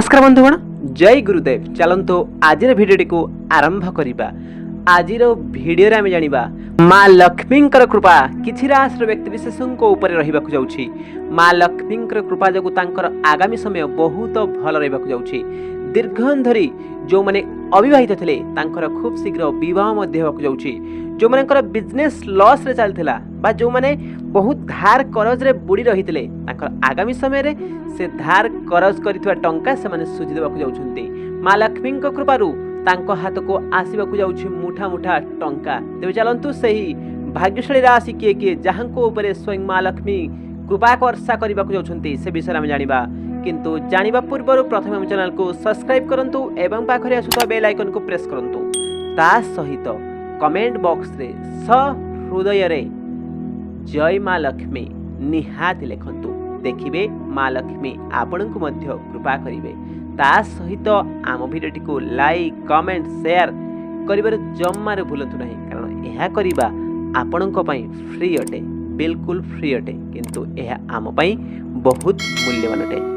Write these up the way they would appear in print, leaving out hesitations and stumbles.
नमस्कार बंधुगण, जय गुरुदेव। चलंतु आज भिडियोटी को आरंभ करिबा। आज भिडियो रे आमे जानिबा माँ लक्ष्मी कृपा किछि राशि व्यक्ति विशेषों ऊपर रहिबाकु जाउछि। माँ लक्ष्मी कृपा जगु तांकर आगामी समय बहुत भल रहिबाकु जाउछि। दीर्घन धरी जो माने अविवाहित थिले तांकर खूब शीघ्र विवाह मध्ये होबाकु जाउछि। जो मानकर बिजनेस लॉस रे चलथिला बा जो माने बहुत धार करज रे बुड़ी रहिथिले तांकर आगामी समय रे से धार करज करिथवा टंका से माने सुझि देबाकु जाउछन्ती। माँ लक्ष्मी कृपारु तांको हाथ को आसीबाकु जाउछि मुठा मुठा टंका। तेबे चलंतु सही भाग्यशाली राशि किए किए जहांको ऊपर स्वयं माँ लक्ष्मी कृपा वर्षा करबाकु जाउछन्ती से विषय में जानिबा। किंतु जानिबा पूर्व प्रथम हम चैनल को सब्सक्राइब करंतु एवं पाखरे आसुता बेल आइकन को प्रेस करंतु। ता सहित कमेंट बॉक्स रे हृदय रे जय माँ लक्ष्मी निहाती लिखंतु। देखिबे माँ लक्ष्मी आपनकु मध्य कृपा करिवे। ता सहित आम भिडियोटी को लाइक कमेंट शेयर करिबार जम्मारे भूलंतु नहीं, कारण यह करिबा आपनक पई फ्री अटे, बिल्कुल फ्री अटे, किंतु यह आम पई बहुत मूल्यवान अटे।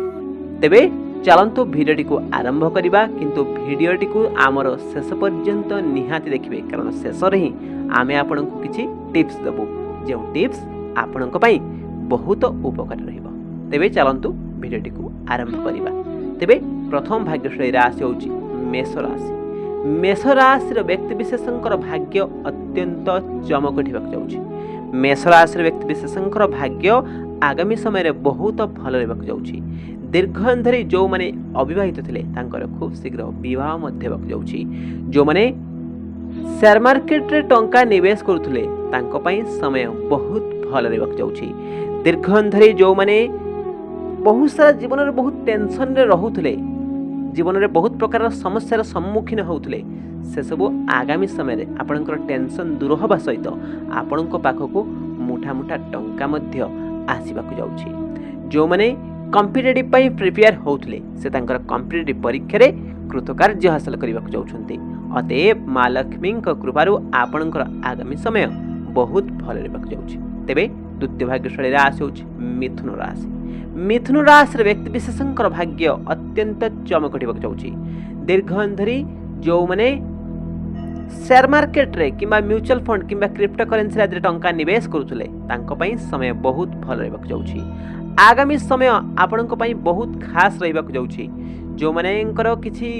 तेबे चलंतु भिडियोटी को आरंभ करिबा, किंतु भिडियोटी को आमर शेष पर्यंत निहाती देखिबे, कारण शेष रे ही आमे आपनकु किछि टिप्स देबु जे टिप्स आपनक पई बहुत उपकार रहिबो। तेबे चलंतु भिडियोटी को आरंभ करिबा। तेबे प्रथम भाग्यशाली राशि होउची मेष राशि। मेष राशि व्यक्ति विशेषंकर भाग्य अत्यंत चमक उठिबाक जाउची। मेष राशि व्यक्ति विशेषंकर भाग्य आगामी समय रे बहुत भल रहबाक जाउची। दीर्घन धरी जो माने अविवाहित थिले तांकर खूब शीघ्र विवाह मध्ये होबाक जाउची। जो माने शेयर मार्केट रे टंका निवेश करुथले तांको पई समय बहुत भल रहबाक जाउची। दीर्घन धरी जो माने बहुत सारा जीवन रे बहुत टेंशन रे रहुथले, जीवन रे बहुत प्रकार समस्या सम्मुखीन होउथले, से सब आगामी समय रे आपनकर टेंशन दूर होबा सहित आपनक पाखको मुठा मुठा टंका मध्य आसीबाकु जाउछि। जो माने कॉम्पिटिटिव पई प्रिपेयर होउथले से तांकर कॉम्पिटिटिव परीक्षा रे कृतकार्य हासिल करिबाकु जाउछन्ती। अतएव माँ लक्ष्मी कृपारु आपनकर आगामी समय बहुत भल रहबाकु जाउछि। तेबे द्वितीय भाग्यशाली राशि होउछि मिथुन राशि। मिथुन राशि व्यक्ति विशेषंकर भाग्य अत्यंत चमक उठिबाक जाउछि। दीर्घन धरी जो माने शेयर मार्केट रे किंबा म्यूचुअल फंड किंबा क्रिप्टो करेंसी आदि टंका निवेश करुथले तांको पई समय बहुत भल रहबाक जाउछि। आगामी समय आपनको पई बहुत खास रहबाक जाउछि। जो मानेंकर किछि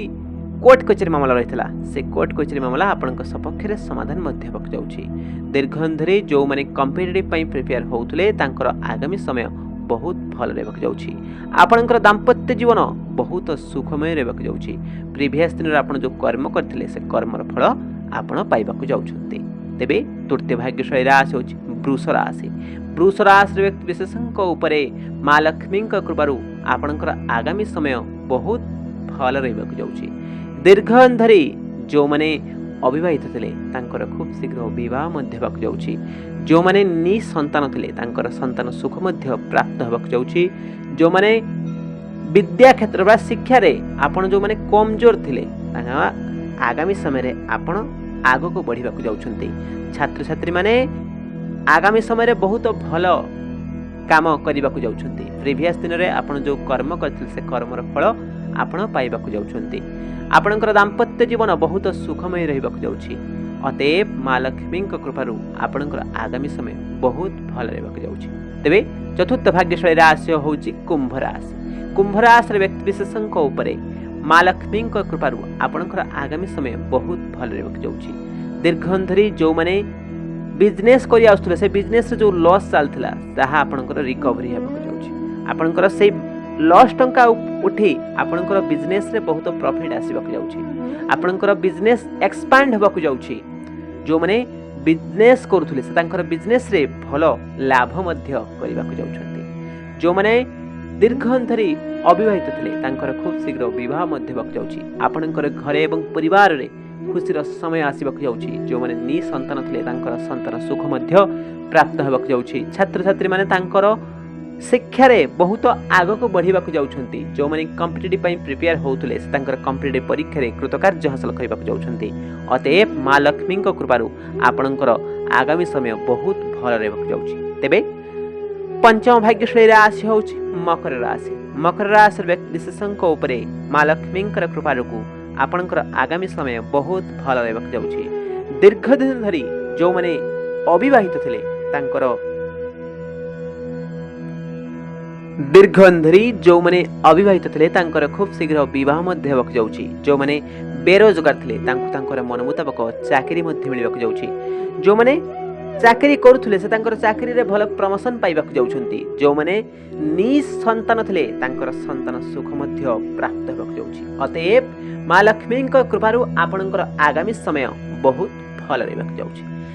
कोर्ट कचेरी मामला रहितला से कोर्ट कचेरी मामला आपनक सपक्ष रे समाधान मध्ये होबाक जाउछि। दीर्घन धरी जो माने कॉम्पिटिटिव पई प्रिपेयर होउथले तांकर आगामी समय बहुत भल रहबाक जाउछि। आपनकर दाम्पत्य जीवन बहुत सुखमय रहबाक जाउछि। प्रीवियस दिन रे आपन जो कर्म करथिले से कर्मर फल आपन पाइबाकु जाउछन्ती। तेबे तृतीय भाग्यशाली राशि होछि वृष राशि। वृष राशि व्यक्ति विशेषंक ऊपरे माँ लक्ष्मी कृपारु आपनकर आगामी समय बहुत भल रहबाकु जाउछि। दीर्घन धरी जो माने अविवाहित थिले तांकर खूब शीघ्र विवाह मध्ये होबाक जाउछि। जो माने निसंतान थिले तांकर संतान सुख मध्ये प्राप्त होबाक जाउछि। जो माने विद्या क्षेत्र बा शिक्षा रे आपण जो माने कमजोर थिले तांगा आगामी समय रे आपण आगो को बढ़िबाक जाउछन्ती। छात्र छात्री माने आगामी समय रे बहुत भल काम करिबाक जाउछन्ती। प्रीवियस दिन रे आपण जो कर्म करथिले से कर्मर फल आपण पाइबाक जाउछन्ती। आपणकर दाम्पत्य जीवन बहुत सुखमय रहिबाक जाउछि। अतएव माँ लक्ष्मी कृपारु आपणकर आगामी समय बहुत भल रहिबाक जाउछि। तेबे चतुर्थ भाग्यशाली राशि होउछि कुंभ राशि। कुंभ राशि व्यक्ति विशेषंक ऊपरे माँ लक्ष्मी कृपारु आपणकर आगामी समय बहुत भल रहिबाक जाउछि। दीर्घन धरी जो माने बिजनेस करि आउथले से बिजनेस रे जो लॉस चालथिला ताहा आपणकर रिकवरी हेबाक जाउछि। आपणकर से लॉस टंका उठी आपणकर बिजनेस रे बहुत प्रॉफिट आसीबाक जाउछि। आपणकर बिजनेस एक्सपांड हेबाक जाउछि। जो माने बिजनेस करूथले से तांकर बिजनेस रे भलो लाभ मध्य करिबाक जाउछन्ती। जो माने दीर्घन धरी अविवाहित थिले तांकर खूब शीघ्र विवाह मध्य होबाक जाउछि। आपणकर घरे एवं परिवार रे खुशीर समय आसीबाक जाउछि। जो माने निसंतान थिले तांकर संतान सुख मध्य प्राप्त होबाक जाउछि। छात्र छात्री माने तांकर शिक्षा रे बहुत आगो को बढ़िबाक जाउछन्ती। जो माने कॉम्पिटिटिव पई प्रिपेयर होउथले से तांकर कॉम्पिटिटिव परीक्षा रे कृतकार्य हासिल करिबाक जाउछन्ती। अतएव माँ लक्ष्मी कृपारु आपनकर आगामी समय बहुत भल रहबाक जाउछि। तेबे पंचम भाग्यशाली राशि होउछि मकर राशि। मकर राशि व्यक्तिविशेषଙ୍କ ଉପରେ ମା ଲକ୍ଷ୍ମୀଙ୍କର କୃପା ଯୋଗୁଁ ଆପଣଙ୍କର ଆଗାମୀ ସମୟ ବହୁତ ଭଲ ରହିବାକୁ ଯାଉଛି। ଦୀର୍ଘ ଦିନ ଧରି ଯେଉଁମାନେ ଅବିବାହିତ ଥିଲେ ତାଙ୍କର ଖୁବ୍ ଶୀଘ୍ର ବିବାହ ମଧ୍ୟ ହେବାକୁ ଯାଉଛି। ଯେଉଁମାନେ ବେରୋଜଗାର ଥିଲେ ତାଙ୍କୁ ତାଙ୍କର ମନ ମୁତାବକ ଚାକିରି ମଧ୍ୟ ମିଳିବାକୁ ଯାଉଛି। ଯେଉଁମାନେ ଚାକିରି କରୁଥିଲେ ସେ ତାଙ୍କର ଚାକିରିରେ ଭଲ ପ୍ରମୋସନ୍ ପାଇବାକୁ ଯାଉଛନ୍ତି। ଯେଉଁମାନେ ନିଃସନ୍ତାନ ଥିଲେ ତାଙ୍କର ସନ୍ତାନ ସୁଖ ମଧ୍ୟ ପ୍ରାପ୍ତ ହେବାକୁ ଯାଉଛି। ଅତଏବ ମା ଲକ୍ଷ୍ମୀଙ୍କ କୃପାରୁ ଆପଣଙ୍କର ଆଗାମୀ ସମୟ ବହୁତ ଭଲ ରହିବାକୁ ଯାଉଛି।